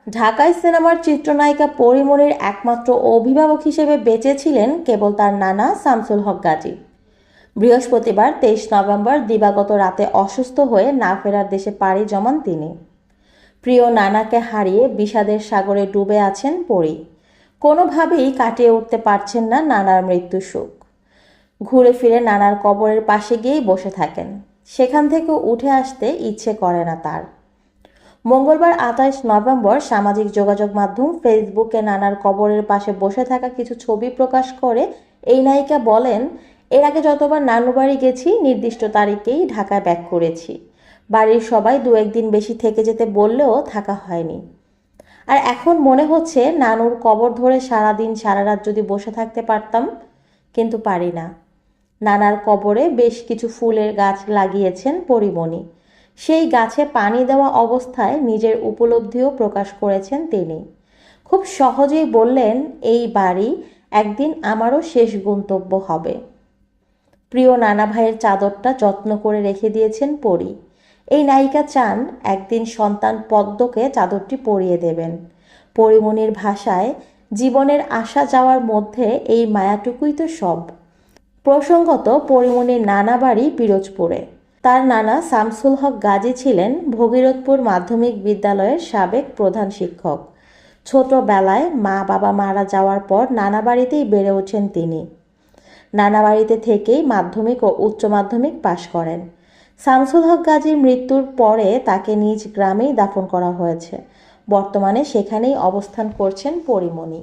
ঢাকায় সিনেমার চিত্রনায়িকা পরীমনির একমাত্র অভিভাবক হিসেবে বেঁচে ছিলেন কেবল তার নানা শামসুল হক গাজী। বৃহস্পতিবার 23 নভেম্বর দিবাগত রাতে অসুস্থ হয়ে না ফেরার দেশে পাড়ি জমান তিনি। প্রিয় নানাকে হারিয়ে বিষাদের সাগরে ডুবে আছেন পরী। কোনোভাবেই কাটিয়ে উঠতে পারছেন না নানার মৃত্যু শোক। ঘুরে ফিরে নানার কবরের পাশে গিয়েই বসে থাকেন, সেখান থেকে উঠে আসতে ইচ্ছে করে না তার। মঙ্গলবার 28 নভেম্বর সামাজিক যোগাযোগ মাধ্যম ফেসবুকে নানার কবরের পাশে বসে থাকা কিছু ছবি প্রকাশ করে এই নায়িকা বলেন, এর আগে যতবার নানু বাড়ি গেছি নির্দিষ্ট তারিখেই ঢাকায় ব্যাক করেছি। বাড়ির সবাই দু একদিন বেশি থেকে যেতে বললেও থাকা হয়নি। আর এখন মনে হচ্ছে নানুর কবর ধরে সারাদিন সারা রাত যদি বসে থাকতে পারতাম, কিন্তু পারি না। নানার কবরে বেশ কিছু ফুলের গাছ লাগিয়েছেন পরীমনি। সেই গাছে পানি দেওয়া অবস্থায় নিজের উপলব্ধিও প্রকাশ করেছেন তিনি। খুব সহজেই বললেন, এই বাড়ি একদিন আমারও শেষ গন্তব্য হবে। প্রিয় নানা ভাইয়ের চাদরটা যত্ন করে রেখে দিয়েছেন পরী। এই নায়িকা চান একদিন সন্তান পদ্মকে চাদরটি পরিয়ে দেবেন। পরীমনির ভাষায়, জীবনের আসা যাওয়ার মধ্যে এই মায়াটুকুই তো সব। প্রসঙ্গত, পরীমনির নানা বাড়ি পিরোজপুরে। তার নানা শামসুল হক গাজী ছিলেন ভগীরথপুর মাধ্যমিক বিদ্যালয়ের সাবেক প্রধান শিক্ষক। ছোটবেলায় মা বাবা মারা যাওয়ার পর নানা বাড়িতেই বেড়ে ওঠেন তিনি। নানা বাড়িতে থেকেই মাধ্যমিক ও উচ্চ মাধ্যমিক পাশ করেন। শামসুল হক গাজীর মৃত্যুর পরে তাকে নিজ গ্রামেই দাফন করা হয়েছে। বর্তমানে সেখানেই অবস্থান করছেন পরীমনি।